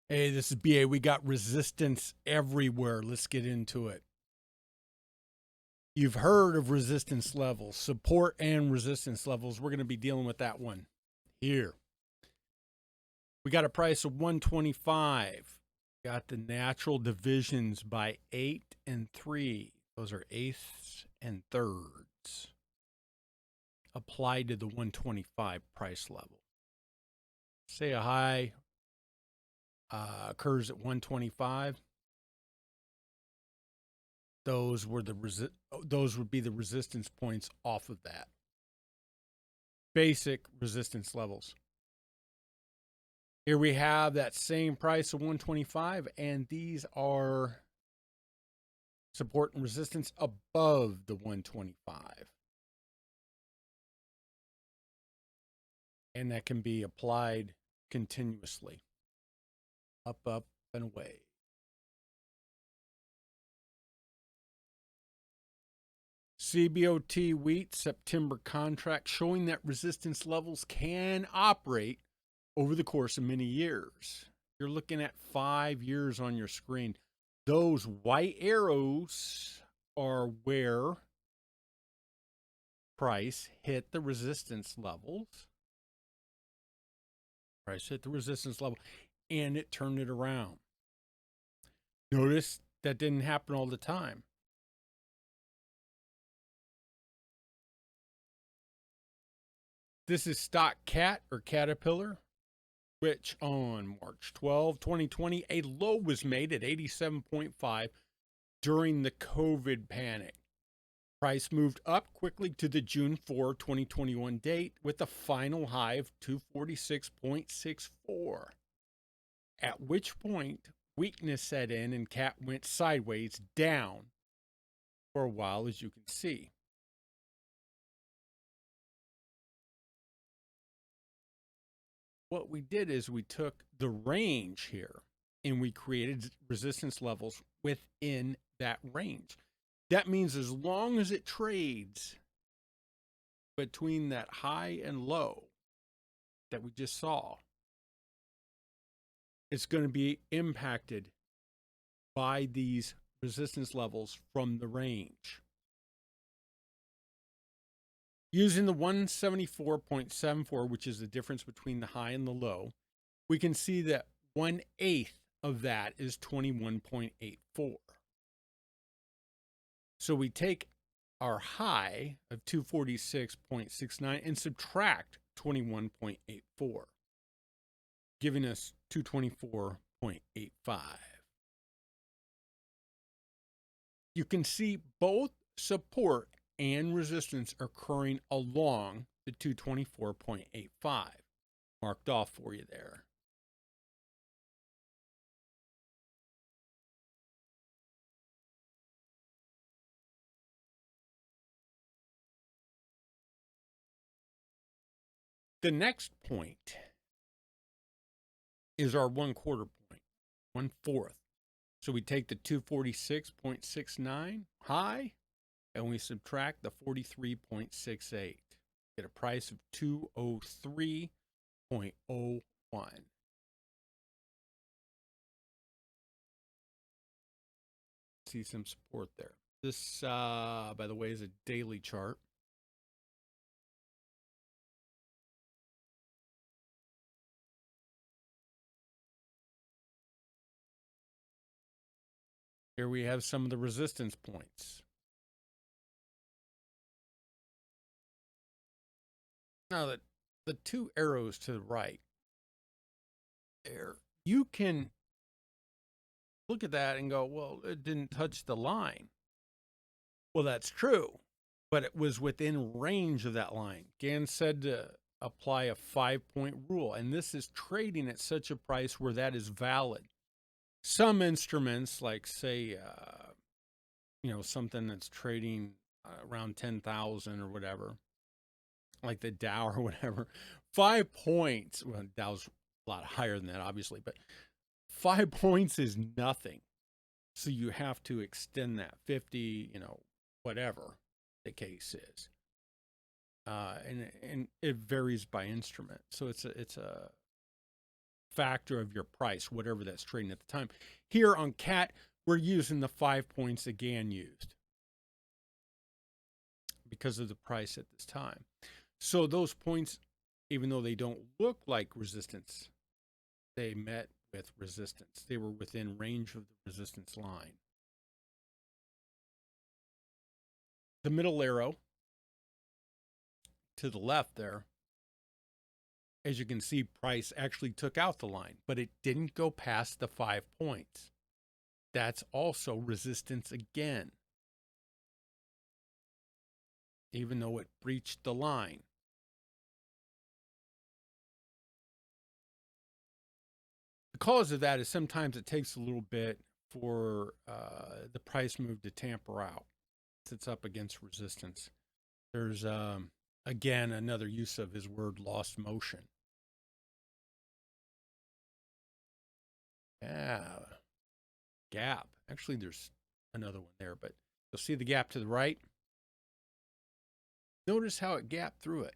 Hey, this is BA. We got resistance everywhere. Let's get into it. You've heard of resistance levels, support and resistance levels. We're going to be dealing with that one here. We got a price of 125. Got the natural divisions by 8 and 3. Those are eighths and thirds applied to the 125 price level. Say a high occurs at 125. Those would be the resistance points off of that. Basic resistance levels. Here we have that same price of 125, and these are support and resistance above the 125. And that can be applied continuously. Up, up, and away. CBOT WITS September contract showing that resistance levels can operate over the course of many years. You're looking at 5 years on your screen. Those white arrows are where price hit the resistance levels. Price hit the resistance level, and it turned it around. Notice that didn't happen all the time. This is stock cat or Caterpillar, which on March 12, 2020, a low was made at 87.5 during the COVID panic. Price moved up quickly to the June 4, 2021 date with a final high of 246.64. At which point, weakness set in and cat went sideways down for a while, as you can see. What we did is we took the range here and we created resistance levels within that range. That means as long as it trades between that high and low that we just saw, it's going to be impacted by these resistance levels from the range. Using the 174.74, which is the difference between the high and the low, we can see that 1/8 of that is 21.84. So we take our high of 246.69 and subtract 21.84, giving us 224.85. You can see both support and resistance occurring along the 224.85, marked off for you there. The next point is our 1/4 point, 1/4. So we take the 246.69 high and we subtract the 43.68. Get a price of 203.01. See some support there. This, by the way, is a daily chart. Here we have some of the resistance points. Now, the two arrows to the right there, you can look at that and go, well, it didn't touch the line. Well, that's true, but it was within range of that line. Gann said to apply a 5-point rule, and this is trading at such a price where that is valid. Some instruments, like say, something that's trading around 10,000 or whatever, like the Dow or whatever, 5 points, well, Dow's a lot higher than that, obviously, but 5 points is nothing. So you have to extend that 50, whatever the case is. And it varies by instrument. So it's a factor of your price, whatever that's trading at the time. Here on CAT, we're using the 5 points that Gann used because of the price at this time. So those points, even though they don't look like resistance, they met with resistance. They were within range of the resistance line. The middle arrow to the left there, as you can see, price actually took out the line, but it didn't go past the 5 points. That's also resistance again, even though it breached the line. The cause of that is sometimes it takes a little bit for the price move to tamper out. It's up against resistance. There's, again, another use of his word, lost motion. Yeah. Gap. Actually, there's another one there, but you'll see the gap to the right. Notice how it gapped through it.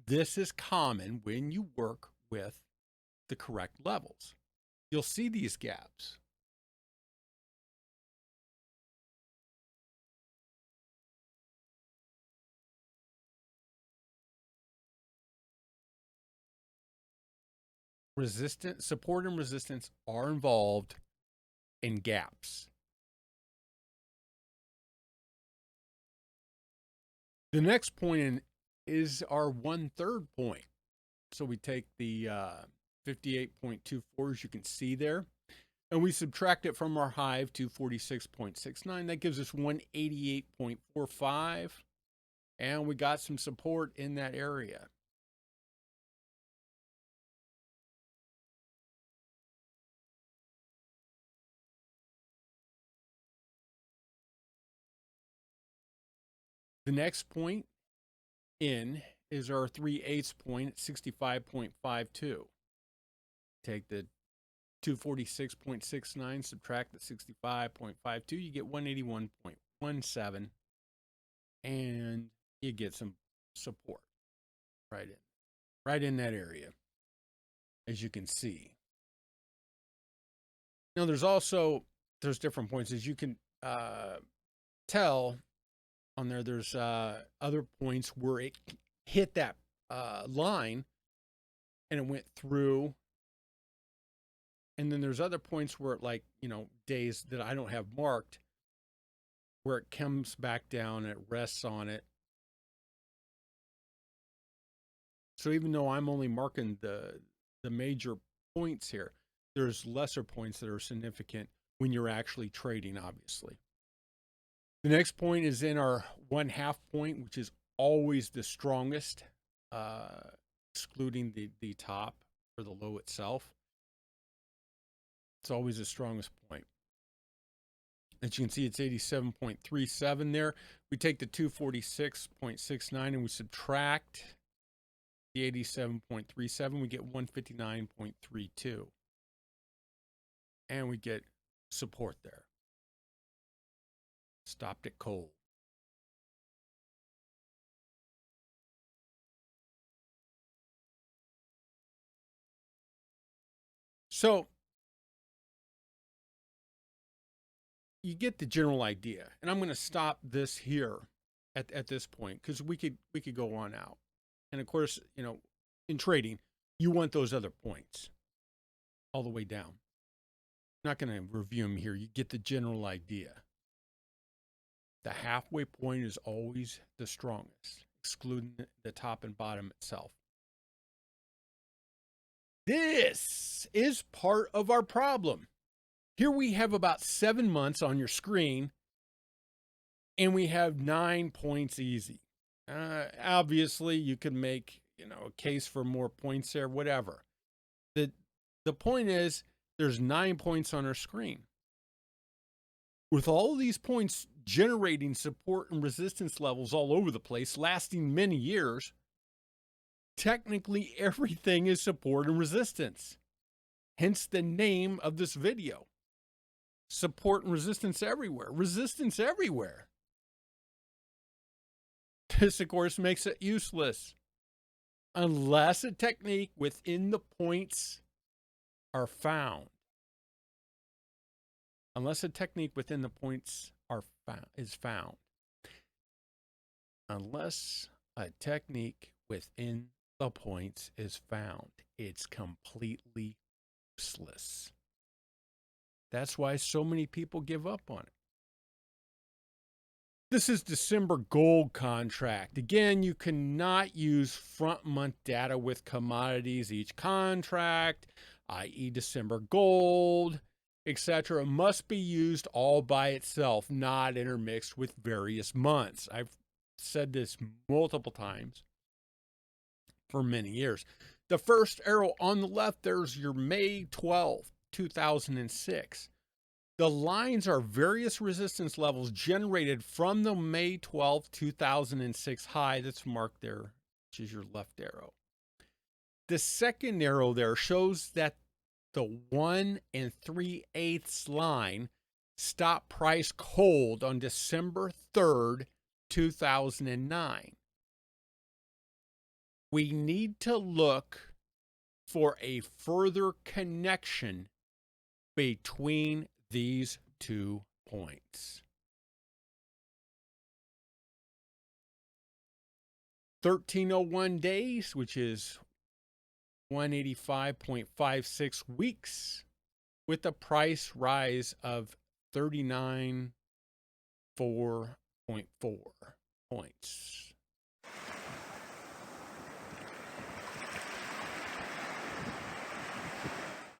This is common when you work with the correct levels. You'll see these gaps. Resistance, support and resistance are involved in gaps. The next point is our 1/3 point. So we take the 58.24, as you can see there, and we subtract it from our high of 246.69. That gives us 188.45, and we got some support in that area. The next point in is our 3/8 point at 65.52. Take the 246.69, subtract the 65.52, you get 181.17, and you get some support right in that area, as you can see. Now there's different points, as you can tell on there. There's other points where it hit that line and it went through. And then there's other points where it, like, days that I don't have marked, where it comes back down and it rests on it. So even though I'm only marking the major points here, there's lesser points that are significant when you're actually trading, obviously. The next point is in our 1/2 point, which is always the strongest, excluding the top or the low itself. It's always the strongest point. As you can see, it's 87.37 there. We take the 246.69 and we subtract the 87.37. We get 159.32. And we get support there. Stopped it cold. So you get the general idea, and I'm going to stop this here at this point, because we could go on out. And of course, in trading, you want those other points all the way down. I'm not going to review them here. You get the general idea. The halfway point is always the strongest, excluding the top and bottom itself. This is part of our problem. Here we have about 7 months on your screen, and we have 9 points easy. Obviously, you could make a case for more points there, whatever. The point is, there's 9 points on our screen. With all of these points generating support and resistance levels all over the place, lasting many years, technically everything is support and resistance. Hence the name of this video. Support and resistance everywhere. Resistance everywhere. This, of course, makes it useless. unless a technique within the points are found. Unless a technique within the points is found. Unless a technique within the points is found, it's completely useless. That's why so many people give up on it. This is December gold contract. Again, you cannot use front month data with commodities. Each contract, i.e. December gold, etc., must be used all by itself, not intermixed with various months. I've said this multiple times for many years. The first arrow on the left, there's your May 12, 2006. The lines are various resistance levels generated from the May 12, 2006 high that's marked there, which is your left arrow. The second arrow there shows that the 1 3/8 line stopped price cold on December 3rd, 2009. We need to look for a further connection between these 2 points. 1301 days, which is 185.56 weeks, with a price rise of 39.4.4 points.